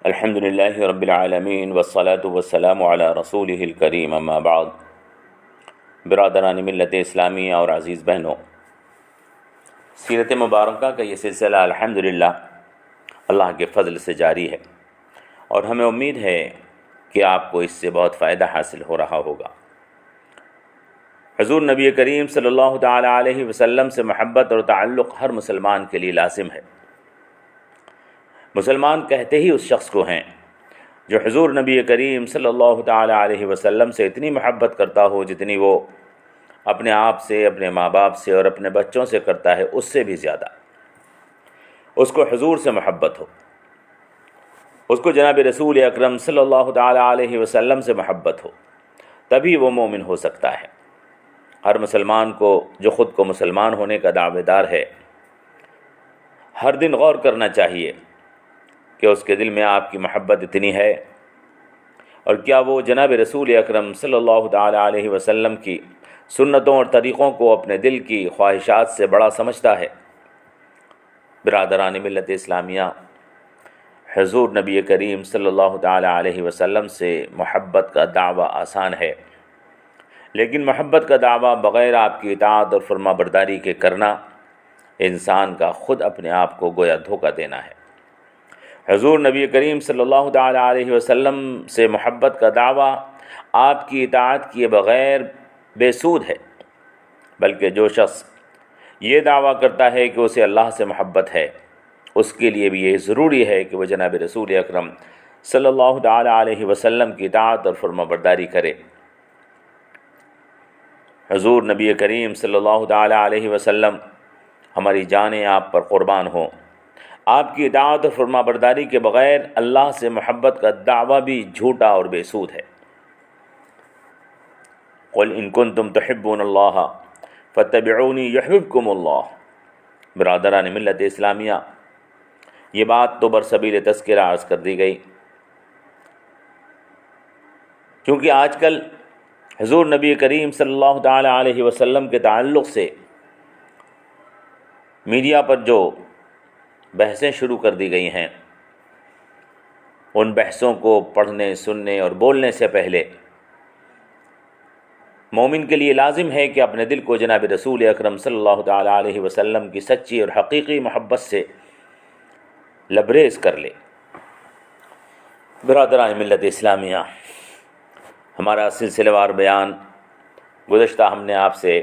الحمدللہ رب العالمین والصلاة والسلام علی رسولہ الکریم اما بعد۔ برادران ملت اسلامیہ اور عزیز بہنوں، سیرت مبارکہ کا یہ سلسلہ الحمدللہ اللہ کے فضل سے جاری ہے، اور ہمیں امید ہے کہ آپ کو اس سے بہت فائدہ حاصل ہو رہا ہوگا۔ حضور نبی کریم صلی اللہ تعالی علیہ وسلم سے محبت اور تعلق ہر مسلمان کے لیے لازم ہے۔ مسلمان کہتے ہی اس شخص کو ہیں جو حضور نبی کریم صلی اللہ تعالی علیہ وسلم سے اتنی محبت کرتا ہو جتنی وہ اپنے آپ سے، اپنے ماں باپ سے اور اپنے بچوں سے کرتا ہے، اس سے بھی زیادہ اس کو حضور سے محبت ہو، اس کو جناب رسول اکرم صلی اللہ تعالی علیہ وسلم سے محبت ہو، تبھی وہ مومن ہو سکتا ہے۔ ہر مسلمان کو جو خود کو مسلمان ہونے کا دعوے دار ہے، ہر دن غور کرنا چاہیے کہ اس کے دل میں آپ کی محبت اتنی ہے، اور کیا وہ جناب رسول اکرم صلی اللہ تعالی علیہ وسلم کی سنتوں اور طریقوں کو اپنے دل کی خواہشات سے بڑا سمجھتا ہے۔ برادران ملت اسلامیہ، حضور نبی کریم صلی اللہ تعالی علیہ وسلم سے محبت کا دعویٰ آسان ہے، لیکن محبت کا دعویٰ بغیر آپ کی اطاعت اور فرما برداری کے کرنا انسان کا خود اپنے آپ کو گویا دھوکہ دینا ہے۔ حضور نبی کریم صلی اللہ تعالی علیہ وسلم سے محبت کا دعویٰ آپ کی اطاعت کیے بغیر بے سود ہے، بلکہ جو شخص یہ دعویٰ کرتا ہے کہ اسے اللہ سے محبت ہے، اس کے لیے بھی یہ ضروری ہے کہ وہ جناب رسول اکرم صلی اللہ تعالی علیہ وسلم کی اطاعت اور فرما برداری کرے۔ حضور نبی کریم صلی اللہ تعالی علیہ وسلم، ہماری جانیں آپ پر قربان ہوں، آپ کی اطاعت اور فرما برداری کے بغیر اللہ سے محبت کا دعویٰ بھی جھوٹا اور بے سود ہے۔ قل ان کنتم تحبون اللہ فاتبعونی یحببکم اللہ۔ برادران ملت اسلامیہ، یہ بات تو برسبیل تذکرہ عرض کر دی گئی، کیونکہ آج کل حضور نبی کریم صلی اللہ تعالی علیہ وسلم کے تعلق سے میڈیا پر جو بحثیں شروع کر دی گئی ہیں، ان بحثوں کو پڑھنے، سننے اور بولنے سے پہلے مومن کے لیے لازم ہے کہ اپنے دل کو جناب رسول اکرم صلی اللہ تعالی علیہ وسلم کی سچی اور حقیقی محبت سے لبریز کر لے۔ برادران ملت اسلامیہ، ہمارا سلسلہ وار بیان گزشتہ ہم نے آپ سے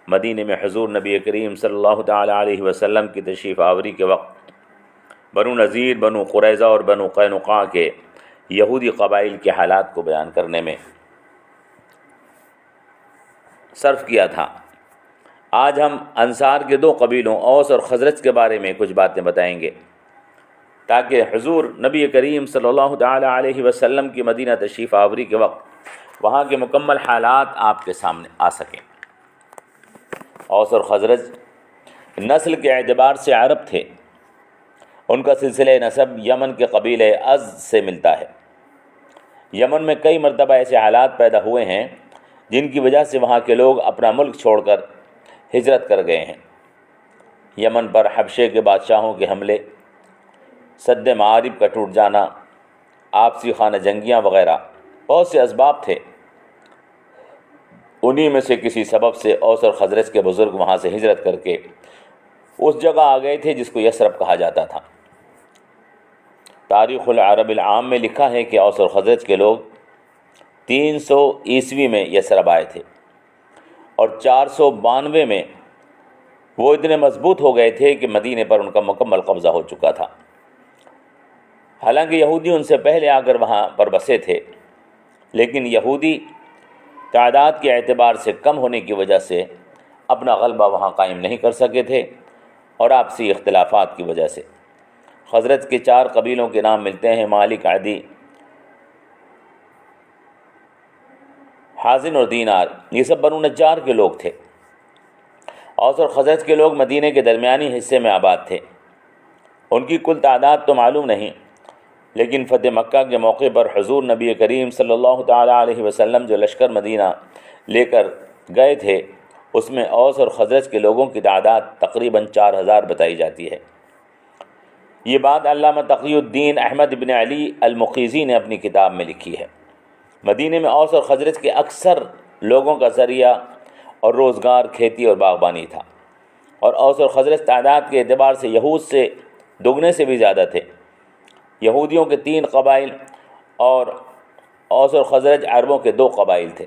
مدینے میں حضور نبی کریم صلی اللہ تعالی علیہ وسلم کی تشریف آوری کے وقت بنو نذیر، بنو قریظہ اور بنو قینقاع کے یہودی قبائل کے حالات کو بیان کرنے میں صرف کیا تھا۔ آج ہم انصار کے دو قبیلوں اوس اور خزرج کے بارے میں کچھ باتیں بتائیں گے، تاکہ حضور نبی کریم صلی اللہ تعالی علیہ وسلم کی مدینہ تشریف آوری کے وقت وہاں کے مکمل حالات آپ کے سامنے آ سکیں۔ اوس اور خزرج نسل کے اعتبار سے عرب تھے، ان کا سلسلہ نسب یمن کے قبیلہ از سے ملتا ہے۔ یمن میں کئی مرتبہ ایسے حالات پیدا ہوئے ہیں جن کی وجہ سے وہاں کے لوگ اپنا ملک چھوڑ کر ہجرت کر گئے ہیں۔ یمن پر حبشے کے بادشاہوں کے حملے، سد معارب کا ٹوٹ جانا، آپسی خانہ جنگیاں وغیرہ بہت سے اسباب تھے۔ انہی میں سے کسی سبب سے اوس اور خزرج کے بزرگ وہاں سے ہجرت کر کے اس جگہ آ گئے تھے جس کو یثرب کہا جاتا تھا۔ تاریخ العرب العام میں لکھا ہے کہ اوس اور خزرج کے لوگ 300 عیسوی میں یثرب آئے تھے، اور 492 میں وہ اتنے مضبوط ہو گئے تھے کہ مدینے پر ان کا مکمل قبضہ ہو چکا تھا۔ حالانکہ یہودی ان سے پہلے آ کر وہاں پر بسے تھے، لیکن یہودی تعداد کے اعتبار سے کم ہونے کی وجہ سے اپنا غلبہ وہاں قائم نہیں کر سکے تھے، اور آپسی اختلافات کی وجہ سے۔ خزرج کے 4 قبیلوں کے نام ملتے ہیں: مالک، عدی، حازن اور دینار۔ یہ سب بنو نجار کے لوگ تھے۔ اوس اور خزرج کے لوگ مدینے کے درمیانی حصے میں آباد تھے۔ ان کی کل تعداد تو معلوم نہیں، لیکن فتح مکہ کے موقع پر حضور نبی کریم صلی اللہ تعالی علیہ وسلم جو لشکر مدینہ لے کر گئے تھے، اس میں اوس اور خزرج کے لوگوں کی تعداد تقریباً 4000 بتائی جاتی ہے۔ یہ بات علامہ تقی الدین احمد بن علی المقیزی نے اپنی کتاب میں لکھی ہے۔ مدینے میں اوس اور خزرج کے اکثر لوگوں کا ذریعہ اور روزگار کھیتی اور باغبانی تھا، اور اوس اور خزرج تعداد کے اعتبار سے یہود سے دگنے سے بھی زیادہ تھے۔ یہودیوں کے 3 قبائل اور اوس اور خزرج عربوں کے 2 قبائل تھے۔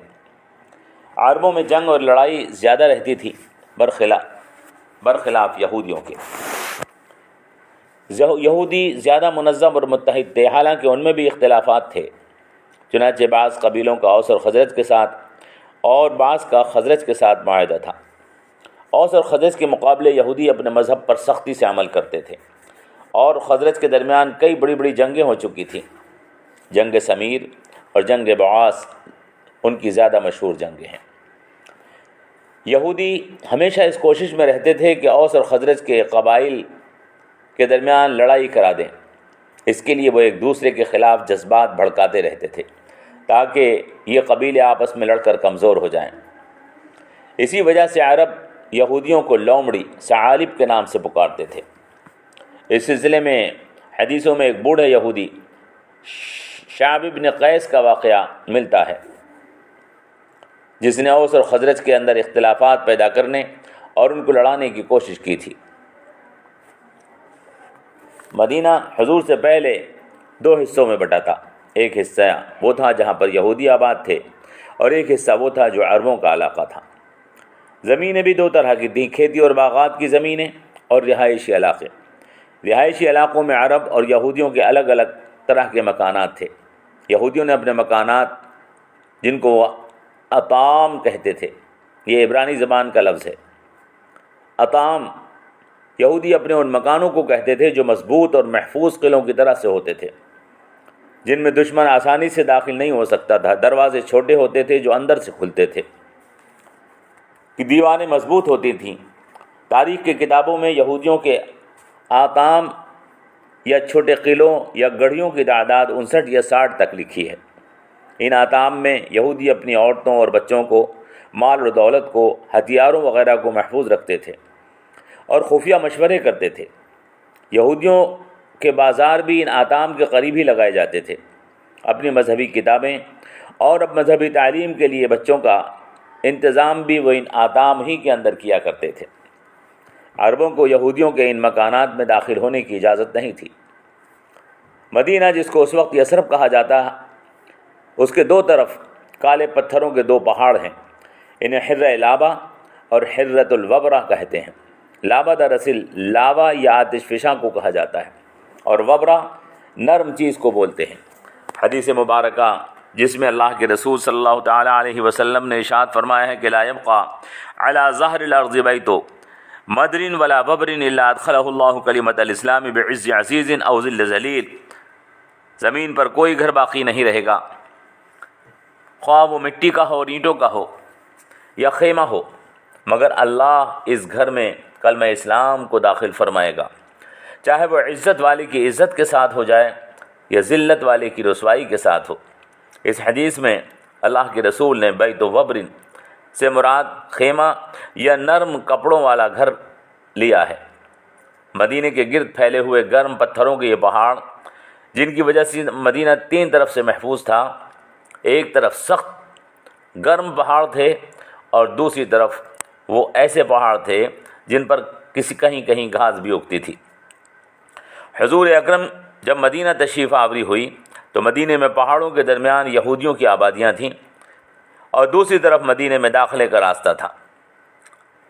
عربوں میں جنگ اور لڑائی زیادہ رہتی تھی برخلاف یہودیوں کے۔ یہودی زیادہ منظم اور متحد تھے، حالانکہ ان میں بھی اختلافات تھے۔ چنانچہ بعض قبیلوں کا اوس اور خزرج کے ساتھ اور بعض کا خزرج کے ساتھ معاہدہ تھا۔ اوس اور خزرج کے مقابلے یہودی اپنے مذہب پر سختی سے عمل کرتے تھے، اور خزرج کے درمیان کئی بڑی بڑی جنگیں ہو چکی تھیں۔ جنگ سمیر اور جنگ بعاث ان کی زیادہ مشہور جنگیں ہیں۔ یہودی ہمیشہ اس کوشش میں رہتے تھے کہ اوس اور خزرج کے قبائل کے درمیان لڑائی کرا دیں۔ اس کے لیے وہ ایک دوسرے کے خلاف جذبات بھڑکاتے رہتے تھے تاکہ یہ قبیلے آپس میں لڑ کر کمزور ہو جائیں۔ اسی وجہ سے عرب یہودیوں کو لومڑی ثعالب کے نام سے پکارتے تھے۔ اس سلسلے میں حدیثوں میں ایک بوڑھے یہودی شعب بن قیس کا واقعہ ملتا ہے، جس نے اوس اور خزرج کے اندر اختلافات پیدا کرنے اور ان کو لڑانے کی کوشش کی تھی۔ مدینہ حضور سے پہلے 2 حصوں میں بٹا تھا۔ ایک حصہ وہ تھا جہاں پر یہودی آباد تھے، اور ایک حصہ وہ تھا جو عربوں کا علاقہ تھا۔ زمینیں بھی 2 طرح کی تھیں، کھیتی اور باغات کی زمینیں اور رہائشی علاقے۔ رہائشی علاقوں میں عرب اور یہودیوں کے الگ الگ طرح کے مکانات تھے۔ یہودیوں نے اپنے مکانات، جن کو وہ اطام کہتے تھے، یہ عبرانی زبان کا لفظ ہے، اطام، یہودی اپنے ان مکانوں کو کہتے تھے جو مضبوط اور محفوظ قلعوں کی طرح سے ہوتے تھے، جن میں دشمن آسانی سے داخل نہیں ہو سکتا تھا۔ دروازے چھوٹے ہوتے تھے جو اندر سے کھلتے تھے، دیواریں مضبوط ہوتی تھیں۔ تاریخ کی کتابوں میں یہودیوں کے آطام یا چھوٹے قلعوں یا گڑھیوں کی تعداد 59 یا 60 تک لکھی ہے۔ ان آطام میں یہودی اپنی عورتوں اور بچوں کو، مال و دولت کو، ہتھیاروں وغیرہ کو محفوظ رکھتے تھے اور خفیہ مشورے کرتے تھے۔ یہودیوں کے بازار بھی ان آطام کے قریب ہی لگائے جاتے تھے۔ اپنی مذہبی کتابیں اور اب مذہبی تعلیم کے لیے بچوں کا انتظام بھی وہ ان آطام ہی کے اندر کیا کرتے تھے۔ عربوں کو یہودیوں کے ان مکانات میں داخل ہونے کی اجازت نہیں تھی۔ مدینہ، جس کو اس وقت یثرب کہا جاتا ہے، اس کے 2 طرف کالے پتھروں کے 2 پہاڑ ہیں۔ انہیں حرہ لابا اور حرۃ الوبرہ کہتے ہیں۔ لابا دراصل لاوا یا آتش فشاں کو کہا جاتا ہے، اور وبرہ نرم چیز کو بولتے ہیں۔ حدیث مبارکہ جس میں اللہ کے رسول صلی اللہ تعالیٰ علیہ وسلم نے ارشاد فرمایا ہے کہ لا يبقى على ظہر الارض بیت مدر ولا ببر الا ادخلہ اللہ کلمۃ الاسلام بعز عزیز او ذل ذلیل، زمین پر کوئی گھر باقی نہیں رہے گا، خواہ وہ مٹی کا ہو، اینٹوں کا ہو یا خیمہ ہو، مگر اللہ اس گھر میں کلمہ اسلام کو داخل فرمائے گا، چاہے وہ عزت والے کی عزت کے ساتھ ہو جائے یا ذلت والے کی رسوائی کے ساتھ ہو۔ اس حدیث میں اللہ کے رسول نے بیت وبر سے مراد خیمہ یا نرم کپڑوں والا گھر لیا ہے۔ مدینے کے گرد پھیلے ہوئے گرم پتھروں کے یہ پہاڑ، جن کی وجہ سے مدینہ 3 طرف سے محفوظ تھا، ایک طرف سخت گرم پہاڑ تھے اور دوسری طرف وہ ایسے پہاڑ تھے جن پر کہیں کہیں گھاس بھی اگتی تھی۔ حضور اکرم جب مدینہ تشریف آوری ہوئی تو مدینے میں پہاڑوں کے درمیان یہودیوں کی آبادیاں تھیں اور دوسری طرف مدینے میں داخلے کا راستہ تھا۔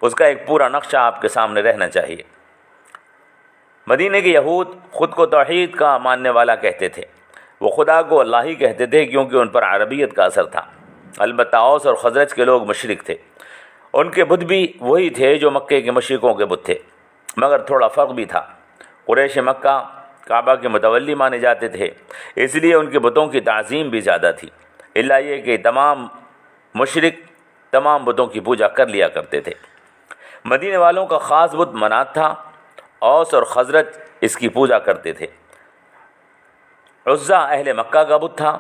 اس کا ایک پورا نقشہ آپ کے سامنے رہنا چاہیے۔ مدینے کے یہود خود کو توحید کا ماننے والا کہتے تھے، وہ خدا کو اللہ ہی کہتے تھے کیونکہ ان پر عربیت کا اثر تھا۔ البتہ اوس اور خزرج کے لوگ مشرک تھے، ان کے بت بھی وہی تھے جو مکے کے مشرکوں کے بت تھے، مگر تھوڑا فرق بھی تھا۔ قریش مکہ کعبہ کے متولی مانے جاتے تھے، اس لیے ان کے بتوں کی تعظیم بھی زیادہ تھی، الا یہ کہ تمام مشرک تمام بتوں کی پوجا کر لیا کرتے تھے۔ مدینے والوں کا خاص بت منات تھا، اوس اور خزرج اس کی پوجا کرتے تھے۔ عزا اہل مکہ کا بت تھا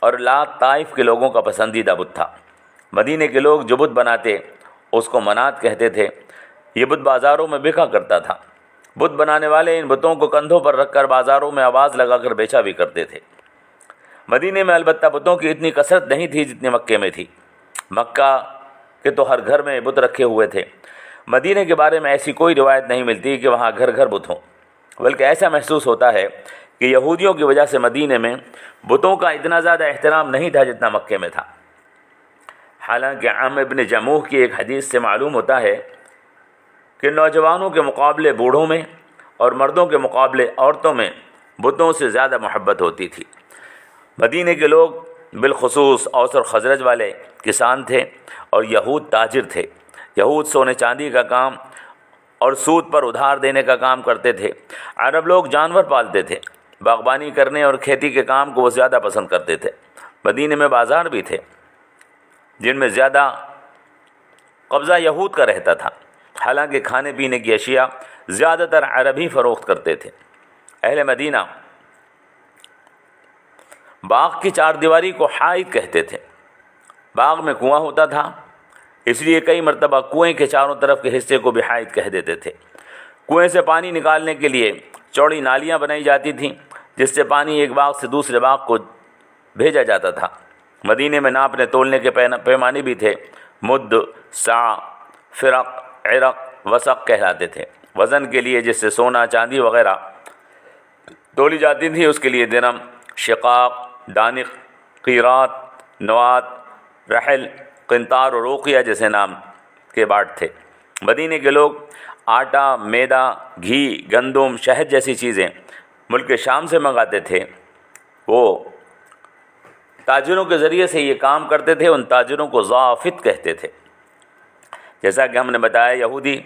اور لات طائف کے لوگوں کا پسندیدہ بت تھا۔ مدینے کے لوگ جو بت بناتے اس کو منات کہتے تھے۔ یہ بت بازاروں میں بکا کرتا تھا بت بنانے والے ان بتوں کو کندھوں پر رکھ کر بازاروں میں آواز لگا کر بیچا بھی کرتے تھے۔ مدینے میں البتہ بتوں کی اتنی کثرت نہیں تھی جتنی مکے میں تھی۔ مکہ کے تو ہر گھر میں بت رکھے ہوئے تھے۔ مدینے کے بارے میں ایسی کوئی روایت نہیں ملتی کہ وہاں گھر گھر بت ہوں، بلکہ ایسا محسوس ہوتا ہے کہ یہودیوں کی وجہ سے مدینے میں بتوں کا اتنا زیادہ احترام نہیں تھا جتنا مکے میں تھا۔ حالانکہ عمرو ابن جموح کی ایک حدیث سے معلوم ہوتا ہے کہ نوجوانوں کے مقابلے بوڑھوں میں اور مردوں کے مقابلے عورتوں میں بتوں سے زیادہ محبت ہوتی تھی۔ مدینے کے لوگ بالخصوص اوس اور خزرج والے کسان تھے اور یہود تاجر تھے۔ یہود سونے چاندی کا کام اور سود پر ادھار دینے کا کام کرتے تھے۔ عرب لوگ جانور پالتے تھے، باغبانی کرنے اور کھیتی کے کام کو وہ زیادہ پسند کرتے تھے۔ مدینے میں بازار بھی تھے جن میں زیادہ قبضہ یہود کا رہتا تھا، حالانکہ کھانے پینے کی اشیاء زیادہ تر عرب ہی فروخت کرتے تھے۔ اہل مدینہ باغ کی چار دیواری کو حائط کہتے تھے۔ باغ میں کنواں ہوتا تھا، اس لیے کئی مرتبہ کنویں کے چاروں طرف کے حصے کو بھی حائط کہہ دیتے تھے۔ کنویں سے پانی نکالنے کے لیے چوڑی نالیاں بنائی جاتی تھیں جس سے پانی ایک باغ سے دوسرے باغ کو بھیجا جاتا تھا۔ مدینے میں ناپنے تولنے کے پیمانے بھی تھے۔ مد، سع، فرق، عرق، وسق کہلاتے تھے۔ وزن کے لیے جس سے سونا چاندی وغیرہ تولی جاتی تھی اس کے لیے درم، شقاق، دانق، قیرات، نوات، رحل، قنطار اور اوقیہ جیسے نام کے باٹ تھے۔ مدینے کے لوگ آٹا، میدا، گھی، گندم، شہد جیسی چیزیں ملک شام سے منگاتے تھے۔ وہ تاجروں کے ذریعے سے یہ کام کرتے تھے۔ ان تاجروں کو ضافت کہتے تھے۔ جیسا کہ ہم نے بتایا، یہودی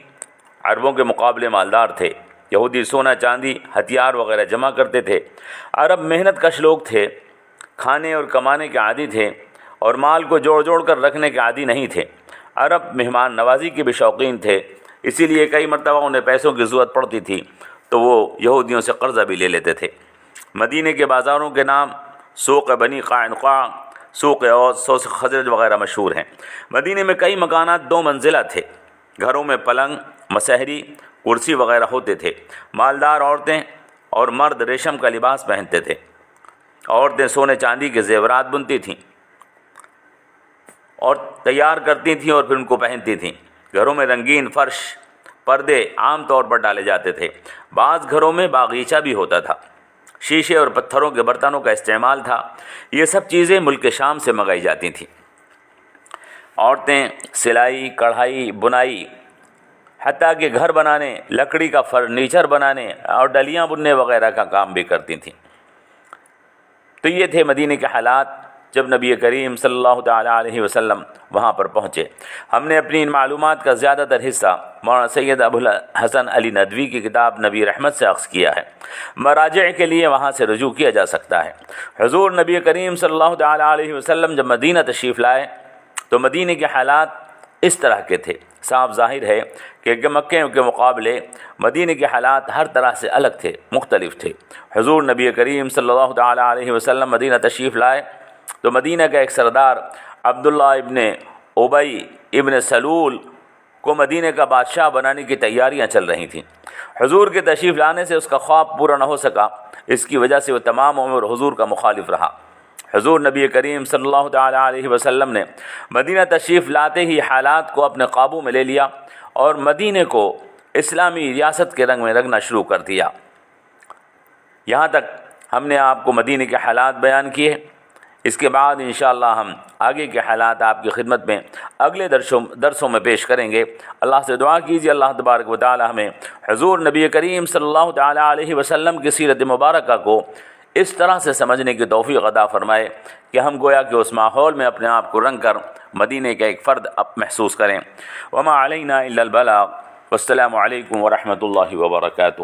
عربوں کے مقابلے مالدار تھے۔ یہودی سونا چاندی، ہتھیار وغیرہ جمع کرتے تھے۔ عرب محنت کش لوگ تھے، کھانے اور کمانے کے عادی تھے اور مال کو جوڑ جوڑ کر رکھنے کے عادی نہیں تھے۔ عرب مہمان نوازی کے بھی شوقین تھے، اسی لیے کئی مرتبہ انہیں پیسوں کی ضرورت پڑتی تھی تو وہ یہودیوں سے قرضہ بھی لے لیتے تھے۔ مدینے کے بازاروں کے نام سوق بنی قعنقاع، سوق اوس، سوق خزرج وغیرہ مشہور ہیں۔ مدینے میں کئی مکانات 2 منزلہ تھے۔ گھروں میں پلنگ، مسہری، کرسی وغیرہ ہوتے تھے۔ مالدار عورتیں اور مرد ریشم کا لباس پہنتے تھے۔ عورتیں سونے چاندی کے زیورات بنتی تھیں اور تیار کرتی تھیں اور پھر ان کو پہنتی تھیں۔ گھروں میں رنگین فرش، پردے عام طور پر ڈالے جاتے تھے۔ بعض گھروں میں باغیچہ بھی ہوتا تھا۔ شیشے اور پتھروں کے برتنوں کا استعمال تھا۔ یہ سب چیزیں ملک شام سے منگائی جاتی تھیں۔ عورتیں سلائی، کڑھائی، بنائی، حتیٰ کہ گھر بنانے، لکڑی کا فرنیچر بنانے اور ڈلیاں بننے وغیرہ کا کام بھی کرتی تھیں۔ تو یہ تھے مدینے کے حالات جب نبی کریم صلی اللہ تعالیٰ علیہ وسلم وہاں پر پہنچے۔ ہم نے اپنی ان معلومات کا زیادہ تر حصہ مولانا سید ابو الحسن علی ندوی کی کتاب نبی رحمت سے اخذ کیا ہے۔ مراجع کے لیے وہاں سے رجوع کیا جا سکتا ہے۔ حضور نبی کریم صلی اللہ تعالیٰ علیہ وسلم جب مدینہ تشریف لائے تو مدینے کے حالات اس طرح کے تھے۔ صاف ظاہر ہے کہ مکے کے مقابلے مدینے کے حالات ہر طرح سے الگ تھے، مختلف تھے۔ حضور نبی کریم صلی اللہ تعالیٰ علیہ وسلم مدینہ تشریف لائے تو مدینہ کا ایک سردار عبداللہ ابن ابی ابن سلول کو مدینہ کا بادشاہ بنانے کی تیاریاں چل رہی تھیں۔ حضور کے تشریف لانے سے اس کا خواب پورا نہ ہو سکا، اس کی وجہ سے وہ تمام عمر حضور کا مخالف رہا۔ حضور نبی کریم صلی اللہ تعالیٰ علیہ وسلم نے مدینہ تشریف لاتے ہی حالات کو اپنے قابو میں لے لیا اور مدینہ کو اسلامی ریاست کے رنگ میں رنگنا شروع کر دیا۔ یہاں تک ہم نے آپ کو مدینہ کے حالات بیان کیے۔ اس کے بعد انشاءاللہ ہم آگے کے حالات آپ کی خدمت میں اگلے درسوں میں پیش کریں گے۔ اللہ سے دعا کیجیے اللہ تبارک و تعالی ہمیں حضور نبی کریم صلی اللہ تعالیٰ علیہ وسلم کی سیرت مبارکہ کو اس طرح سے سمجھنے کی توفیق عطا فرمائے کہ ہم گویا کہ اس ماحول میں اپنے آپ کو رنگ کر مدینہ کا ایک فرد محسوس کریں۔ وما علینا الا البلاغ۔ والسلام علیکم ورحمۃ اللہ وبرکاتہ۔